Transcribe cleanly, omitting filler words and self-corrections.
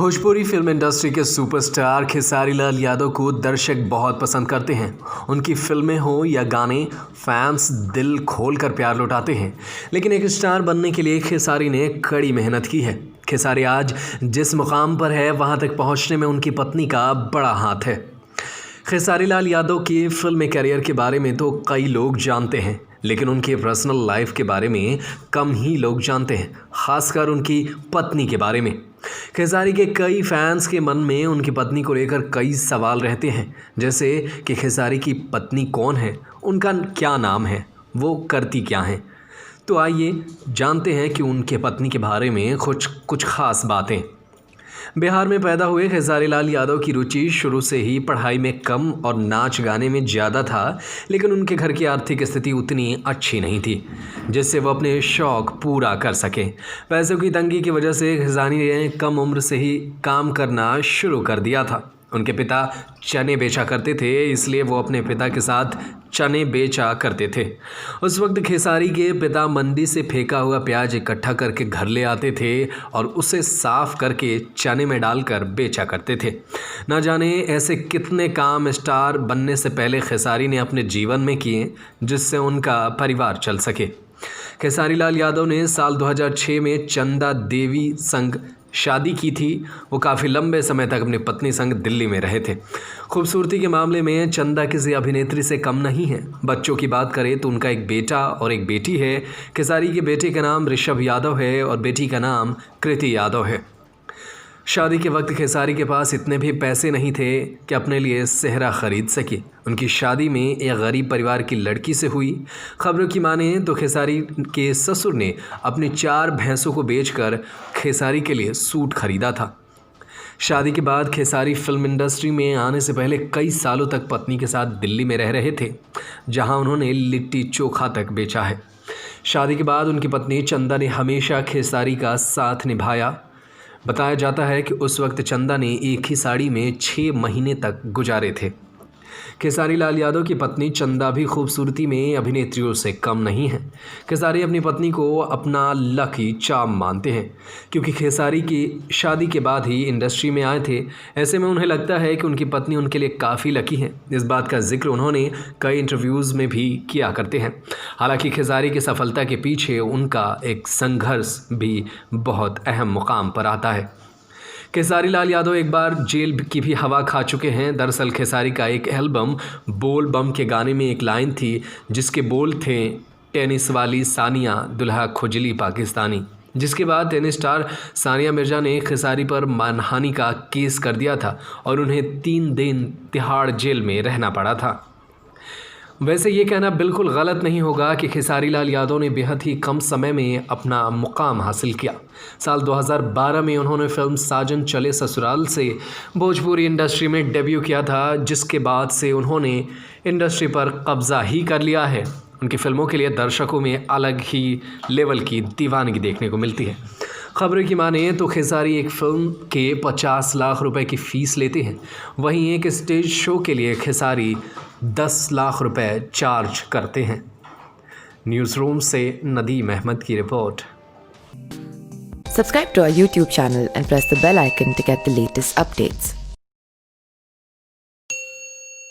Bhojpuri film industry के superstar Khesari Lal Yadav को दर्शक बहुत पसंद करते हैं। उनकी फिल्में हो या गाने, फैंस दिल खोल कर प्यार लौटाते हैं। लेकिन एक स्टार बनने के लिए खेसारी ने कड़ी मेहनत की है। खेसारी आज जिस मुकाम पर है वहां तक पहुंचने में उनकी पत्नी का बड़ा हाथ है। खेसारी लाल यादव के फिल्मी करियर के बारे में तो कई लोग जानते हैं, लेकिन उनके पर्सनल लाइफ के बारे में कम ही लोग जानते हैं, खासकर उनकी पत्नी के बारे में। खेसारी के कई फैंस के मन में उनकी पत्नी को लेकर कई सवाल रहते हैं, जैसे कि खेसारी की पत्नी कौन है, उनका क्या नाम है, वो करती क्या हैं। तो आइए जानते हैं कि उनके पत्नी के बारे में कुछ खास बातें। बिहार में पैदा हुए खेसारी लाल यादव की रुचि शुरू से ही पढ़ाई में कम और नाच गाने में ज़्यादा था, लेकिन उनके घर की आर्थिक स्थिति उतनी अच्छी नहीं थी जिससे वो अपने शौक़ पूरा कर सकें। पैसों की तंगी की वजह से खेसारी ने कम उम्र से ही काम करना शुरू कर दिया था। उनके पिता चने बेचा करते थे, इसलिए वो अपने पिता के साथ चने बेचा करते थे। उस वक्त खेसारी के पिता मंडी से फेंका हुआ प्याज इकट्ठा करके घर ले आते थे और उसे साफ करके चने में डालकर बेचा करते थे। ना जाने ऐसे कितने काम स्टार बनने से पहले खेसारी ने अपने जीवन में किए जिससे उनका परिवार चल सके। खेसारी लाल यादव ने साल 2006 में चंदा देवी संग शादी की थी। वो काफ़ी लंबे समय तक अपनी पत्नी संग दिल्ली में रहे थे। खूबसूरती के मामले में चंदा किसी अभिनेत्री से कम नहीं है। बच्चों की बात करें तो उनका एक बेटा और एक बेटी है। खेसारी के बेटे का नाम ऋषभ यादव है और बेटी का नाम कृति यादव है। शादी के वक्त खेसारी के पास इतने भी पैसे नहीं थे कि अपने लिए सेहरा ख़रीद सके। उनकी शादी में एक गरीब परिवार की लड़की से हुई। खबरों की माने तो खेसारी के ससुर ने अपनी 4 भैंसों को बेचकर खेसारी के लिए सूट खरीदा था। शादी के बाद खेसारी फिल्म इंडस्ट्री में आने से पहले कई सालों तक पत्नी के साथ दिल्ली में रह रहे थे, जहां उन्होंने लिट्टी चोखा तक बेचा है। शादी के बाद उनकी पत्नी चंदा ने हमेशा खेसारी का साथ निभाया। बताया जाता है कि उस वक्त चंदा ने एक ही साड़ी में 6 महीने तक गुजारे थे। खेसारी लाल यादव की पत्नी चंदा भी खूबसूरती में अभिनेत्रियों से कम नहीं है। खेसारी अपनी पत्नी को अपना लकी चार्म मानते हैं, क्योंकि खेसारी की शादी के बाद ही इंडस्ट्री में आए थे। ऐसे में उन्हें लगता है कि उनकी पत्नी उनके लिए काफ़ी लकी है। इस बात का जिक्र उन्होंने कई इंटरव्यूज़ में भी किया करते हैं। हालांकि खेसारी की सफलता के पीछे उनका एक संघर्ष भी बहुत अहम मुकाम पर आता है। खेसारी लाल यादव एक बार जेल की भी हवा खा चुके हैं। दरअसल खेसारी का एक एल्बम बोल बम के गाने में एक लाइन थी जिसके बोल थे, टेनिस वाली सानिया दुल्हा खुजली पाकिस्तानी, जिसके बाद टेनिस स्टार सानिया मिर्ज़ा ने खेसारी पर मानहानि का केस कर दिया था और उन्हें 3 दिन तिहाड़ जेल में रहना पड़ा था। वैसे ये कहना बिल्कुल गलत नहीं होगा कि खेसारी लाल यादव ने बेहद ही कम समय में अपना मुकाम हासिल किया। साल 2012 में उन्होंने फिल्म साजन चले ससुराल से भोजपुरी इंडस्ट्री में डेब्यू किया था, जिसके बाद से उन्होंने इंडस्ट्री पर कब्जा ही कर लिया है। उनकी फिल्मों के लिए दर्शकों में अलग ही लेवल की दीवानगी देखने को मिलती है। खबरों की माने तो खेसारी एक फिल्म के 50 लाख रुपए की फ़ीस लेते हैं, वहीं एक स्टेज शो के लिए खेसारी 10 लाख रुपए चार्ज करते हैं। न्यूज़ रूम से नदीम अहमद की report. Subscribe to our YouTube channel and press the bell icon to get the latest updates.